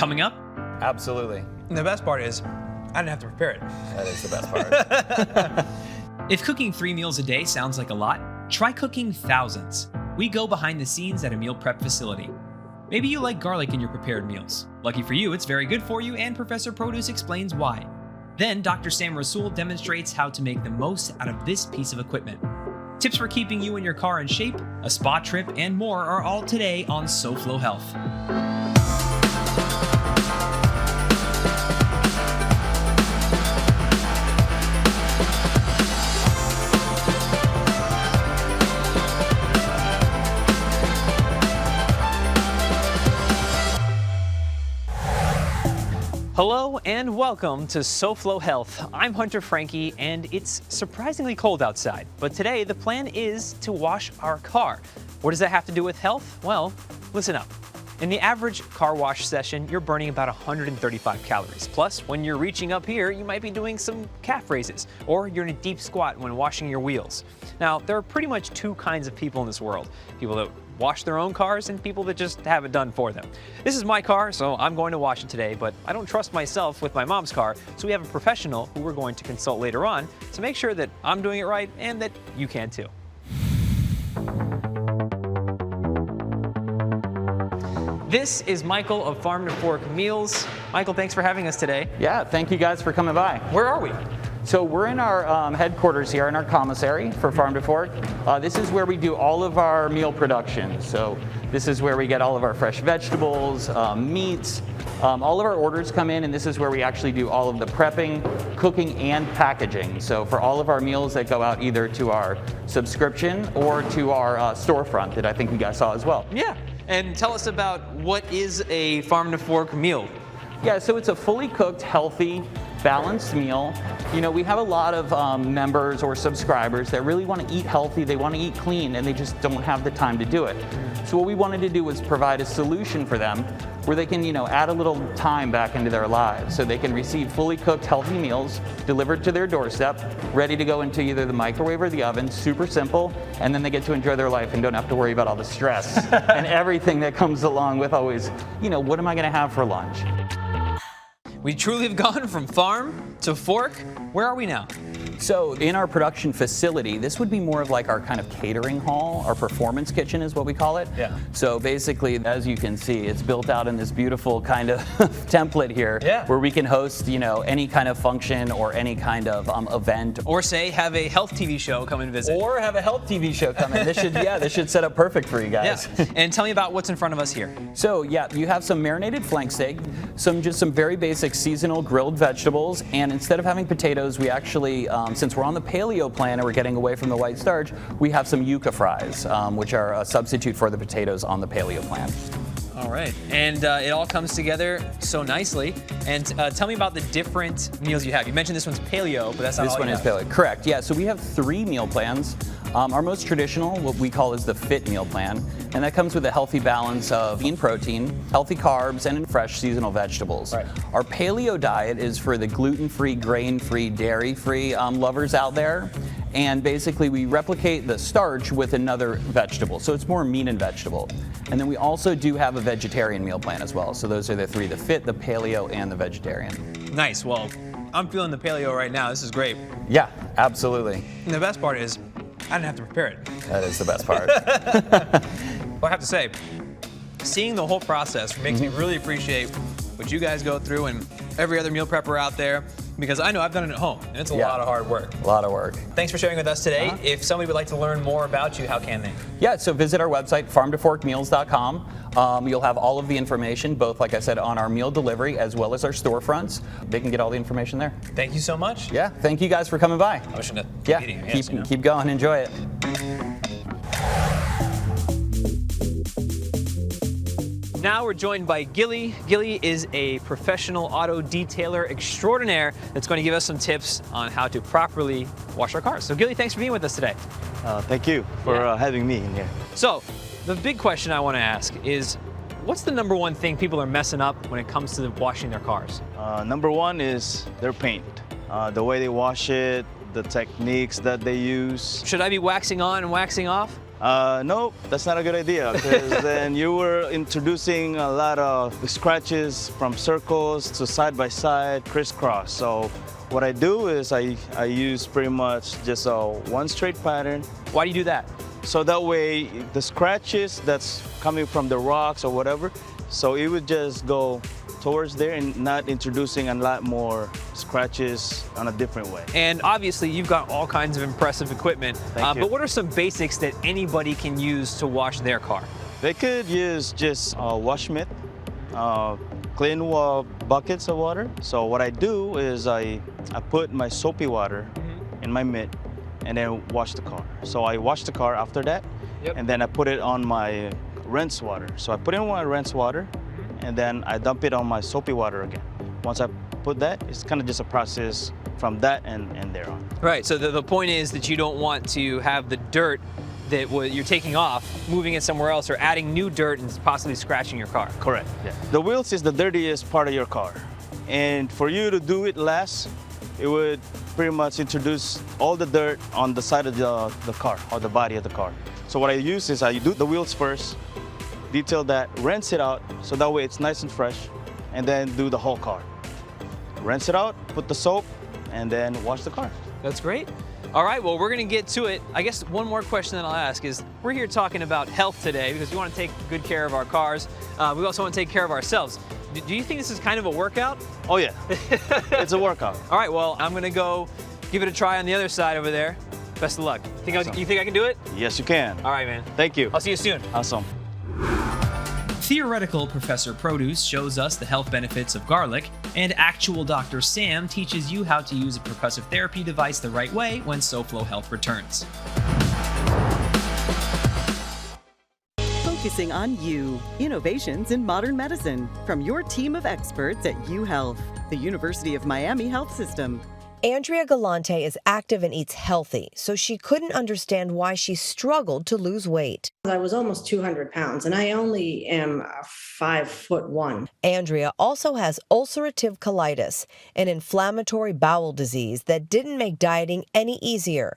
coming up? Absolutely. And the best part is, I didn't have to prepare it. That is the best part. If cooking 3 meals a day sounds like a lot, try cooking thousands. We go behind the scenes at a meal prep facility. Maybe you like garlic in your prepared meals. Lucky for you, it's very good for you, and Professor Produce explains why. Then Dr. Sam Rasool demonstrates how to make the most out of this piece of equipment. Tips for keeping you and your car in shape, a spa trip, and more are all today on SoFlo Health. Hello and welcome to SoFlo Health. I'm HUNTERFRANQUI and it's surprisingly cold outside, but today the plan is to wash our car. What does that have to do with health? Well, listen up. In the average car wash session, you're burning about 135 calories. Plus, when you're reaching up here, you might be doing some calf raises, or you're in a deep squat when washing your wheels. Now, there are pretty much 2 kinds of people in this world. People that wash their own cars and people that just have it done for them. This is my car, so I'm going to wash it today, but I don't trust myself with my mom's car, so we have a professional who we're going to consult later on to make sure that I'm doing it right and that you can too. This is Michael of Farm to Fork Meals. Michael, thanks for having us today. Yeah, thank you guys for coming by. Where are we? So we're in our headquarters here in our commissary for Farm to Fork. This is where we do all of our meal production. So this is where we get all of our fresh vegetables, meats. All of our orders come in, and this is where we actually do all of the prepping, cooking, and packaging. So for all of our meals that go out either to our subscription or to our storefront that I think you guys saw as well. Yeah, and tell us about what is a Farm to Fork meal? Yeah, so it's a fully cooked, healthy, balanced meal. You know, we have a lot of members or subscribers that really want to eat healthy, they want to eat clean, and they just don't have the time to do it. So what we wanted to do was provide a solution for them where they can, add a little time back into their lives so they can receive fully cooked, healthy meals delivered to their doorstep, ready to go into either the microwave or the oven, super simple, and then they get to enjoy their life and don't have to worry about all the stress and everything that comes along with always, what am I going to have for lunch? We truly have gone from farm to fork. Where are we now? So in our production facility, this would be more of like our kind of catering hall. Our performance kitchen is what we call it. Yeah. So basically, as you can see, it's built out in this beautiful kind of template here, where we can host, any kind of function or any kind of event. Or say, have a health TV show come and visit. Or have a health TV show come in. This should set up perfect for you guys. Yeah. And tell me about what's in front of us here. So yeah, you have some marinated flank steak, some very basic seasonal grilled vegetables, and instead of having potatoes, we actually, since we're on the paleo plan and we're getting away from the white starch, we have some yuca fries, which are a substitute for the potatoes on the paleo plan. All right, and it all comes together so nicely. And tell me about the different meals you have. You mentioned this one's paleo, but that's not all you have. This one is paleo, correct. Yeah, so we have 3 meal plans. Our most traditional, what we call is the FIT meal plan, and that comes with a healthy balance of lean protein, healthy carbs, and fresh seasonal vegetables. Right. Our paleo diet is for the gluten-free, grain-free, dairy-free lovers out there, and basically we replicate the starch with another vegetable, so it's more meat and vegetable. And then we also do have a vegetarian meal plan as well, so those are the 3, the FIT, the paleo, and the vegetarian. Nice, well, I'm feeling the paleo right now. This is great. Yeah, absolutely. And the best part is, I didn't have to prepare it. That is the best part. Well, I have to say, seeing the whole process makes me really appreciate what you guys go through and every other meal prepper out there, because I know I've done it at home, and it's a lot of hard work. A lot of work. Thanks for sharing with us today. If somebody would like to learn more about you, how can they? Yeah, so visit our website, farmtoforkmeals.com. You'll have all of the information, both, like I said, on our meal delivery as well as our storefronts. They can get all the information there. Thank you so much. Yeah, thank you guys for coming by. I wish I Yeah, eating. Yes, keep going, enjoy it. Now we're joined by Gilly. Gilly is a professional auto detailer extraordinaire that's going to give us some tips on how to properly wash our cars. So Gilly, thanks for being with us today. Thank you for having me in here. So the big question I want to ask is, what's the #1 thing people are messing up when it comes to washing their cars? Number 1 is their paint. The way they wash it, the techniques that they use. Should I be waxing on and waxing off? No, that's not a good idea because then you were introducing a lot of scratches from circles to side by side, crisscross. So what I do is I use pretty much just a one straight pattern. Why do you do that? So that way the scratches that's coming from the rocks or whatever, so it would just go towards there and not introducing a lot more scratches on a different way. And obviously you've got all kinds of impressive equipment, Thank you. but what are some basics that anybody can use to wash their car? They could use just wash mitt, clean buckets of water. So what I do is I put my soapy water in my mitt and then wash the car. So I wash the car after that, and then I put it on my rinse water. So I put in my rinse water, and then I dump it on my soapy water again. Once I put that, it's kind of just a process from that and there on. Right, so the point is that you don't want to have the dirt that you're taking off, moving it somewhere else, or adding new dirt and possibly scratching your car. Correct, yeah. The wheels is the dirtiest part of your car. And for you to do it last, it would pretty much introduce all the dirt on the side of the car, or the body of the car. So what I use is I do the wheels first, detail that, rinse it out, so that way it's nice and fresh, and then do the whole car. Rinse it out, put the soap, and then wash the car. That's great. All right, well, we're gonna get to it. I guess one more question that I'll ask is, we're here talking about health today because we wanna take good care of our cars. We also wanna take care of ourselves. Do you think this is kind of a workout? Oh yeah, it's a workout. All right, well, I'm gonna go give it a try on the other side over there. Best of luck. You think I can do it? Yes, you can. All right, man. Thank you. I'll see you soon. Awesome. Theoretical Professor Produce shows us the health benefits of garlic, and actual Dr. Sam teaches you how to use a percussive therapy device the right way when SoFlo Health returns. Focusing on you. Innovations in modern medicine from your team of experts at UHealth, the University of Miami Health System. Andrea Galante is active and eats healthy, so she couldn't understand why she struggled to lose weight. I was almost 200 pounds, and I only am 5'1". Andrea also has ulcerative colitis, an inflammatory bowel disease that didn't make dieting any easier.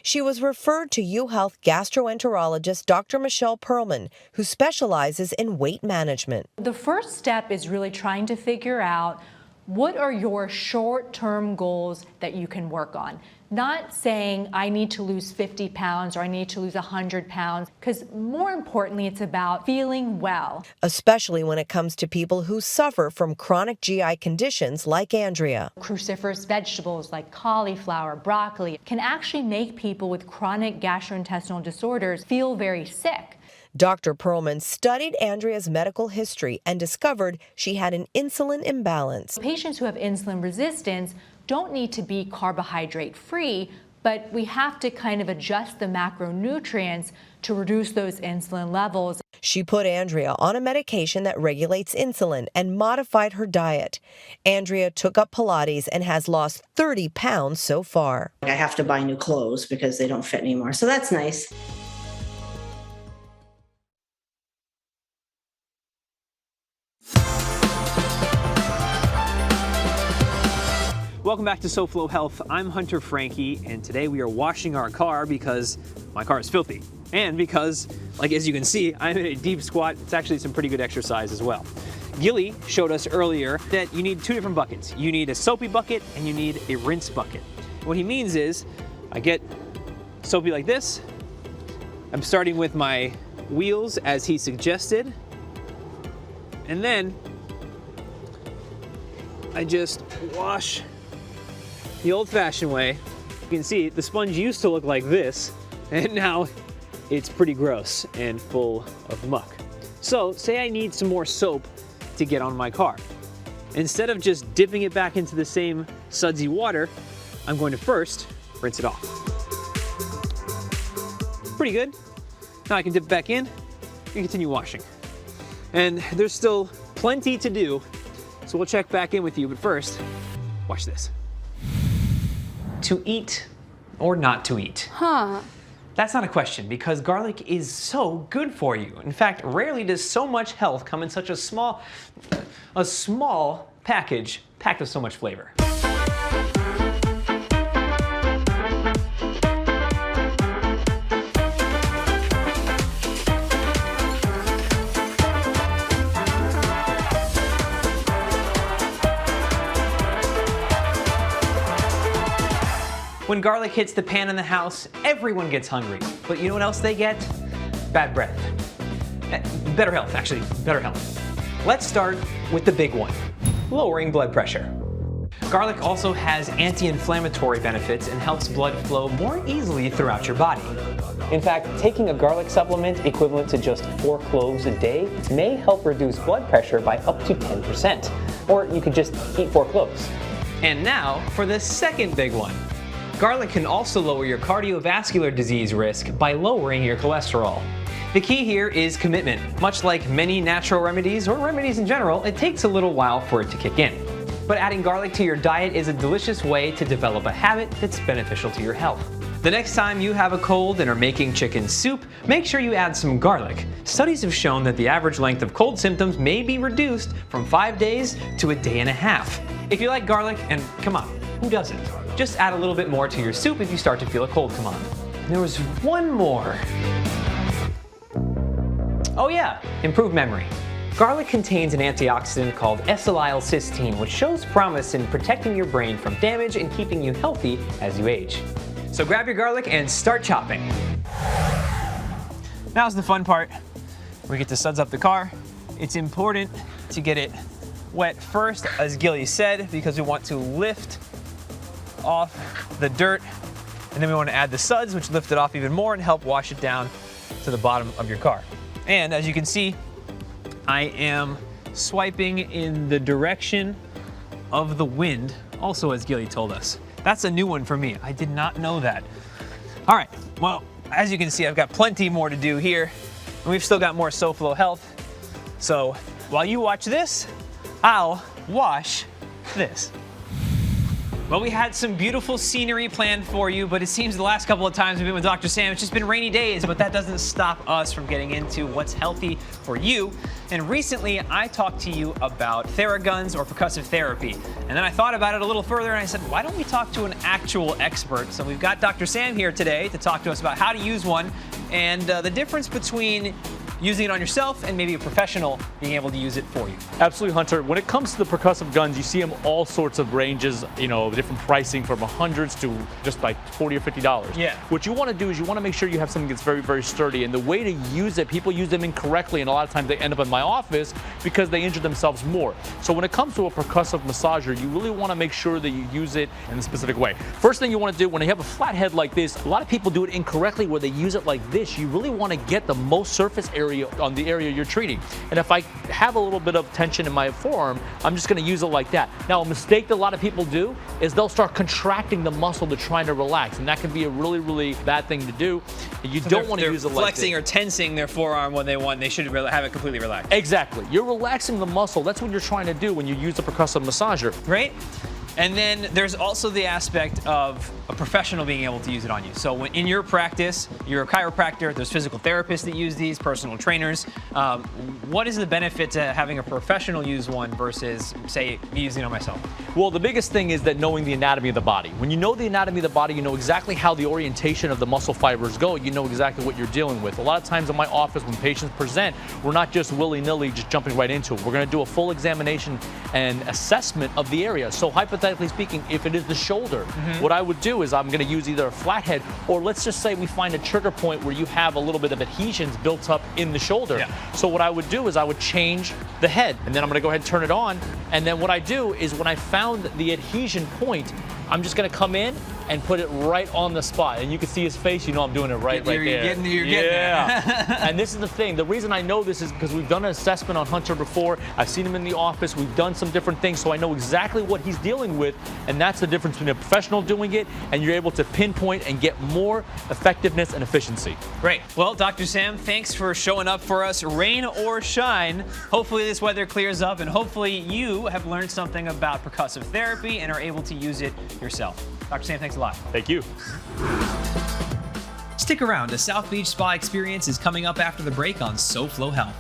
She was referred to UHealth gastroenterologist Dr. Michelle Perlman, who specializes in weight management. The first step is really trying to figure out what are your short-term goals that you can work on. Not saying I need to lose 50 pounds or I need to lose 100 pounds, because more importantly, it's about feeling well. Especially when it comes to people who suffer from chronic GI conditions like Andrea. Cruciferous vegetables like cauliflower, broccoli can actually make people with chronic gastrointestinal disorders feel very sick. Dr. Perlman studied Andrea's medical history and discovered she had an insulin imbalance. Patients who have insulin resistance don't need to be carbohydrate-free, but we have to kind of adjust the macronutrients to reduce those insulin levels. She put Andrea on a medication that regulates insulin and modified her diet. Andrea took up Pilates and has lost 30 pounds so far. I have to buy new clothes because they don't fit anymore, so that's nice. Welcome back to SoFlo Health. I'm Hunter Frankie, and today we are washing our car because my car is filthy. And because, like as you can see, I'm in a deep squat. It's actually some pretty good exercise as well. Gilly showed us earlier that you need two different buckets. You need a soapy bucket and you need a rinse bucket. What he means is, I get soapy like this. I'm starting with my wheels as he suggested. And then I just wash the old-fashioned way. You can see the sponge used to look like this, and now it's pretty gross and full of muck. So say I need some more soap to get on my car. Instead of just dipping it back into the same sudsy water, I'm going to first rinse it off. Pretty good. Now I can dip it back in and continue washing. And there's still plenty to do, so we'll check back in with you, but first, watch this. To eat or not to eat? That's not a question, because garlic is so good for you. In fact, rarely does so much health come in such a small package packed with so much flavor. When garlic hits the pan in the house, everyone gets hungry. But you know what else they get? Bad breath. Better health, actually, better health. Let's start with the big one, lowering blood pressure. Garlic also has anti-inflammatory benefits and helps blood flow more easily throughout your body. In fact, taking a garlic supplement equivalent to just 4 cloves a day may help reduce blood pressure by up to 10%. Or you could just eat 4 cloves. And now for the second big one. Garlic can also lower your cardiovascular disease risk by lowering your cholesterol. The key here is commitment. Much like many natural remedies or remedies in general, it takes a little while for it to kick in. But adding garlic to your diet is a delicious way to develop a habit that's beneficial to your health. The next time you have a cold and are making chicken soup, make sure you add some garlic. Studies have shown that the average length of cold symptoms may be reduced from 5 days to a day and a half. If you like garlic, and come on, who doesn't? Just add a little bit more to your soup if you start to feel a cold come on. And there was one more. Oh yeah, improved memory. Garlic contains an antioxidant called acetylcysteine, which shows promise in protecting your brain from damage and keeping you healthy as you age. So grab your garlic and start chopping. Now's the fun part. We get to suds up the car. It's important to get it wet first, as Gilly said, because we want to lift off the dirt, and then we want to add the suds, which lift it off even more and help wash it down to the bottom of your car. And as you can see, I am swiping in the direction of the wind, also as Gilly told us. That's a new one for me. I did not know that. All right, well, as you can see, I've got plenty more to do here, and we've still got more SoFlo Health. So while you watch this, I'll wash this. Well, we had some beautiful scenery planned for you, but it seems the last couple of times we've been with Dr. Sam, it's just been rainy days, but that doesn't stop us from getting into what's healthy for you. And recently, I talked to you about Theraguns or percussive therapy. And then I thought about it a little further and I said, why don't we talk to an actual expert? So we've got Dr. Sam here today to talk to us about how to use one and the difference between using it on yourself and maybe a professional being able to use it for you. Absolutely, Hunter. When it comes to the percussive guns, you see them all sorts of ranges, you know, different pricing from hundreds to just like $40 or $50. Yeah. What you want to do is you want to make sure you have something that's very, very sturdy. And the way to use it, people use them incorrectly, and a lot of times they end up in my office because they injure themselves more. So when it comes to a percussive massager, you really want to make sure that you use it in a specific way. First thing you want to do when you have a flat head like this, a lot of people do it incorrectly where they use it like this. You really want to get the most surface area on the area you're treating. And if I have a little bit of tension in my forearm, I'm just going to use it like that. Now, a mistake that a lot of people do is they'll start contracting the muscle they're trying to relax, and that can be a really, really bad thing to do. You don't want to use it like this. Flexing or tensing their forearm when they want. They should have it completely relaxed. Exactly. You're relaxing the muscle. That's what you're trying to do when you use a percussive massager. Right? And then there's also the aspect of a professional being able to use it on you. So when in your practice, you're a chiropractor, there's physical therapists that use these, personal trainers. What is the benefit to having a professional use one versus, say, me using it on myself? Well, the biggest thing is that knowing the anatomy of the body. When you know the anatomy of the body, you know exactly how the orientation of the muscle fibers go. You know exactly what you're dealing with. A lot of times in my office, when patients present, we're not just willy-nilly just jumping right into it. We're going to do a full examination and assessment of the area. So hypothetically speaking, if it is the shoulder, what I would do is I'm going to use either a flathead, or let's just say we find a trigger point where you have a little bit of adhesions built up in the shoulder. Yeah. So what I would do is I would change the head, and then I'm going to go ahead and turn it on. And then what I do is when I found the adhesion point, I'm just going to come in and put it right on the spot. And you can see his face, you know I'm doing it right there. You're getting there. And this is the thing. The reason I know this is because we've done an assessment on Hunter before. I've seen him in the office. We've done some different things, so I know exactly what he's dealing with. And that's the difference between a professional doing it and you're able to pinpoint and get more effectiveness and efficiency. Great. Well, Dr. Sam, thanks for showing up for us, rain or shine. Hopefully this weather clears up, and hopefully you have learned something about percussive therapy and are able to use it yourself. Dr. Sam, thanks a lot. Thank you. Stick around. A South Beach spa experience is coming up after the break on SoFlo Health.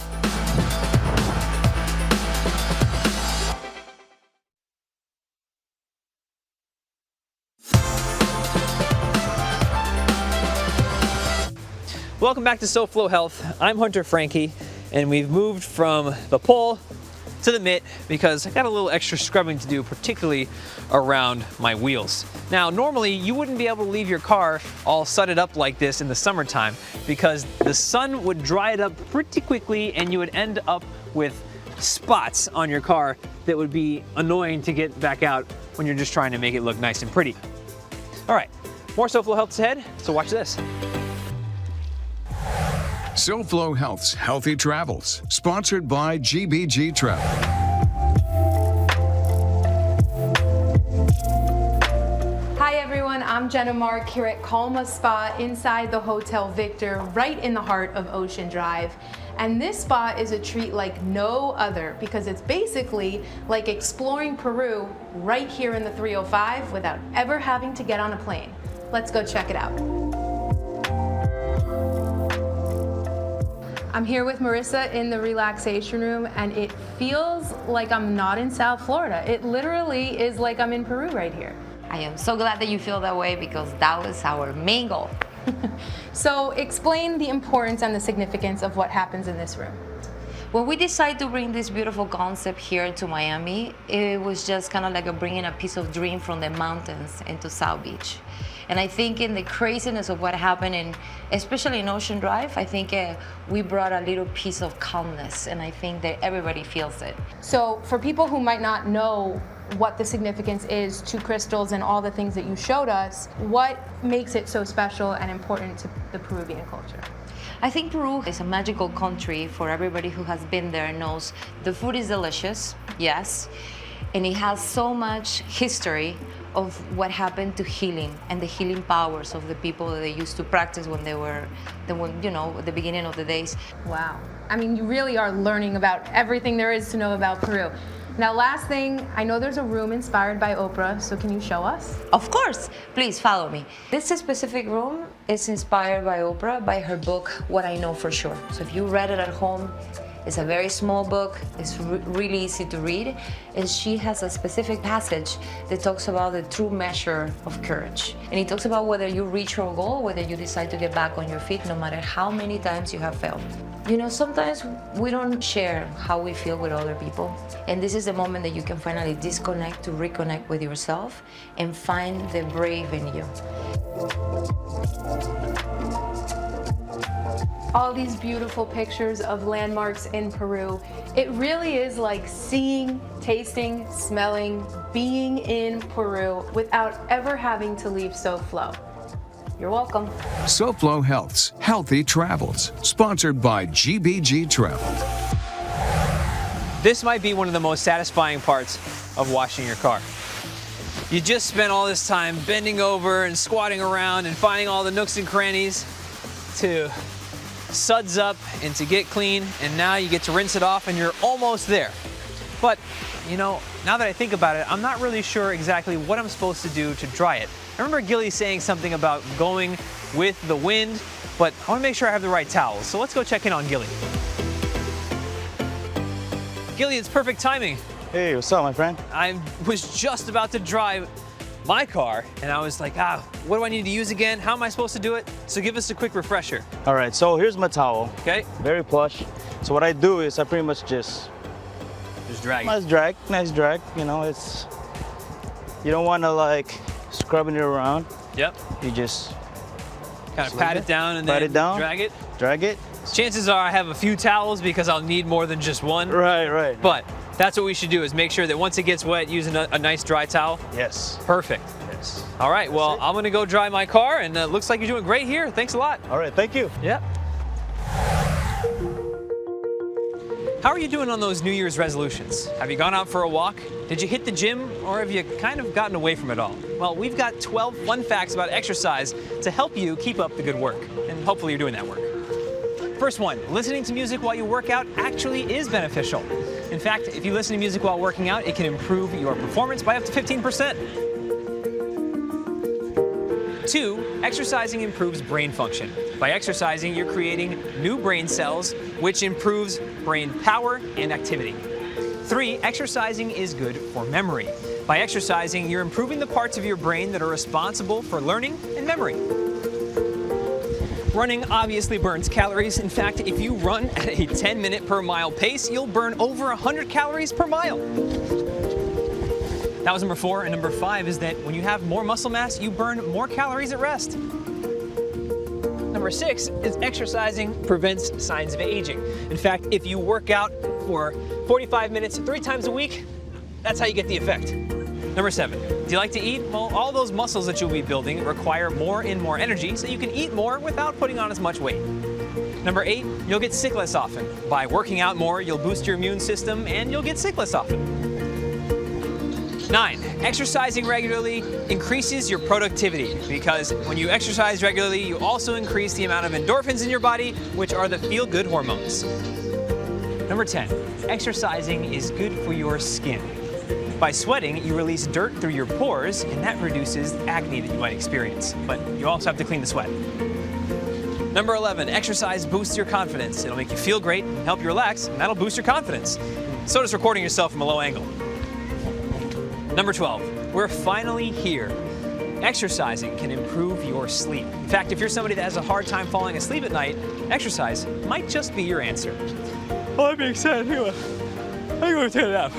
Welcome back to SoFlo Health. I'm Hunter Frankie, and we've moved from the pole to the mitt because I got a little extra scrubbing to do, particularly around my wheels. Now, normally you wouldn't be able to leave your car all sudded up like this in the summertime because the sun would dry it up pretty quickly and you would end up with spots on your car that would be annoying to get back out when you're just trying to make it look nice and pretty. All right, more SoFlo Health's ahead, so watch this. SoFlo Health's Healthy Travels, sponsored by GBG Travel. Hi everyone, I'm GENNAONTHEMARK here at Calma Spa inside the Hotel Victor, right in the heart of Ocean Drive. And this spa is a treat like no other because it's basically like exploring Peru right here in the 305 without ever having to get on a plane. Let's go check it out. I'm here with Marissa in the relaxation room and it feels like I'm not in South Florida. It literally is like I'm in Peru right here. I am so glad that you feel that way because that was our main goal. So explain the importance and the significance of what happens in this room. When we decided to bring this beautiful concept here to Miami, it was just kind of like bringing a piece of dream from the mountains into South Beach. And I think in the craziness of what happened, especially in Ocean Drive, I think we brought a little piece of calmness, and I think that everybody feels it. So for people who might not know what the significance is to crystals and all the things that you showed us, what makes it so special and important to the Peruvian culture? I think Peru is a magical country. For everybody who has been there knows the food is delicious, yes, and it has so much history of what happened to healing and the healing powers of the people that they used to practice when they were, you know, at the beginning of the days. Wow. I mean, you really are learning about everything there is to know about Peru. Now, last thing, I know there's a room inspired by Oprah, so can you show us? Of course, please follow me. This specific room is inspired by Oprah, by her book, What I Know For Sure. So if you read it at home, it's a very small book, it's really easy to read, and she has a specific passage that talks about the true measure of courage. And it talks about whether you reach your goal, whether you decide to get back on your feet, no matter how many times you have failed. You know, sometimes we don't share how we feel with other people, and this is the moment that you can finally disconnect to reconnect with yourself and find the brave in you. All these beautiful pictures of landmarks in Peru. It really is like seeing, tasting, smelling, being in Peru without ever having to leave SoFlo. You're welcome. SoFlo Health's Healthy Travels, sponsored by GBG Travel. This might be one of the most satisfying parts of washing your car. You just spent all this time bending over and squatting around and finding all the nooks and crannies to suds up and to get clean, and now you get to rinse it off and you're almost there. But, you know, now that I think about it, I'm not really sure exactly what I'm supposed to do to dry it. I remember Gilly saying something about going with the wind, but I want to make sure I have the right towels. So let's go check in on Gilly. Gilly, it's perfect timing. Hey, what's up, my friend? I was just about to dry my car, and I was like, what do I need to use again? How am I supposed to do it? So give us a quick refresher. All right, so here's my towel. Okay. Very plush. So what I do is I pretty much just drag it. Nice drag, you know, it's, you don't want to like scrubbing it around. Yep. You just kind of pat it down and then drag it. Drag it. Chances are I have a few towels because I'll need more than just one. Right. But that's what we should do, is make sure that once it gets wet, using a nice dry towel. Yes. Perfect. Yes. All right, well, I'm gonna go dry my car, and it looks like you're doing great here. Thanks a lot. All right, thank you. Yep. How are you doing on those New Year's resolutions? Have you gone out for a walk? Did you hit the gym, or have you kind of gotten away from it all? Well, we've got 12 fun facts about exercise to help you keep up the good work, and hopefully you're doing that work. First one, listening to music while you work out actually is beneficial. In fact, if you listen to music while working out, it can improve your performance by up to 15%. 2, exercising improves brain function. By exercising, you're creating new brain cells, which improves brain power and activity. 3, exercising is good for memory. By exercising, you're improving the parts of your brain that are responsible for learning and memory. Running obviously burns calories. In fact, if you run at a 10-minute per mile pace, you'll burn over 100 calories per mile. That was number 4, and number 5 is that when you have more muscle mass, you burn more calories at rest. Number 6 is exercising prevents signs of aging. In fact, if you work out for 45 minutes 3 times a week, that's how you get the effect. Number 7, do you like to eat? Well, all those muscles that you'll be building require more and more energy, so you can eat more without putting on as much weight. Number 8, you'll get sick less often. By working out more, you'll boost your immune system and you'll get sick less often. 9, exercising regularly increases your productivity because when you exercise regularly, you also increase the amount of endorphins in your body, which are the feel-good hormones. Number 10, exercising is good for your skin. By sweating, you release dirt through your pores, and that reduces acne that you might experience. But you also have to clean the sweat. Number 11, exercise boosts your confidence. It'll make you feel great and help you relax, and that'll boost your confidence. So does recording yourself from a low angle. Number 12, we're finally here. Exercising can improve your sleep. In fact, if you're somebody that has a hard time falling asleep at night, exercise might just be your answer. Well, that being said, I'm going to take a nap.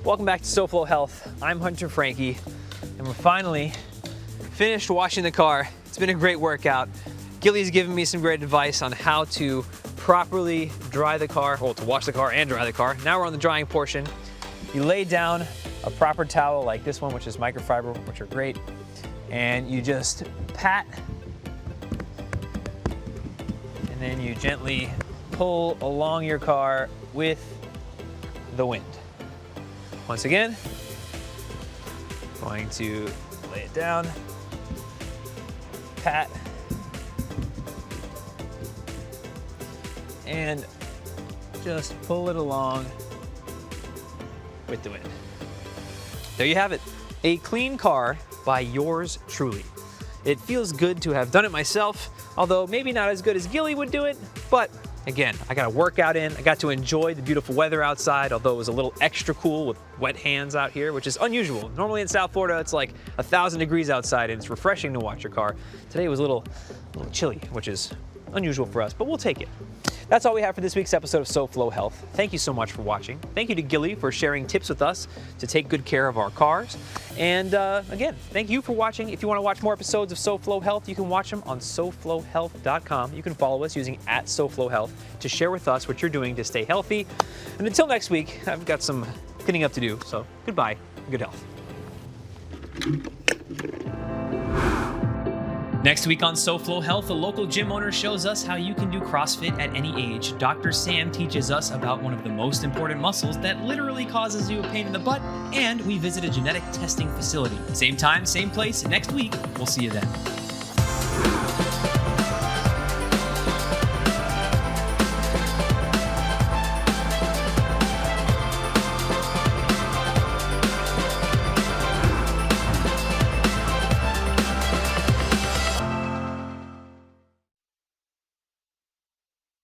Welcome back to SoFlo Health. I'm Hunter Frankie, and we're finally finished washing the car. It's been a great workout. Gilly's given me some great advice on how to properly dry the car, well, to wash the car and dry the car. Now we're on the drying portion. You lay down a proper towel like this one, which is microfiber, which are great, and you just pat, and then you gently pull along your car with the wind. Once again, going to lay it down, pat, and just pull it along with the wind. There you have it, a clean car by yours truly. It feels good to have done it myself, although maybe not as good as Gilly would do it, but again, I got a workout in. I got to enjoy the beautiful weather outside, although it was a little extra cool with wet hands out here, which is unusual. Normally in South Florida, it's like 1,000 degrees outside and it's refreshing to wash your car. Today it was a little chilly, which is unusual for us, but we'll take it. That's all we have for this week's episode of SoFlo Health. Thank you so much for watching. Thank you to Gilly for sharing tips with us to take good care of our cars. And again, thank you for watching. If you want to watch more episodes of SoFlo Health, you can watch them on SoFloHealth.com. You can follow us using @SoFloHealth to share with us what you're doing to stay healthy. And until next week, I've got some cleaning up to do. So goodbye, good health. Next week on SoFlo Health, a local gym owner shows us how you can do CrossFit at any age. Dr. Sam teaches us about one of the most important muscles that literally causes you a pain in the butt, and we visit a genetic testing facility. Same time, same place, next week. We'll see you then.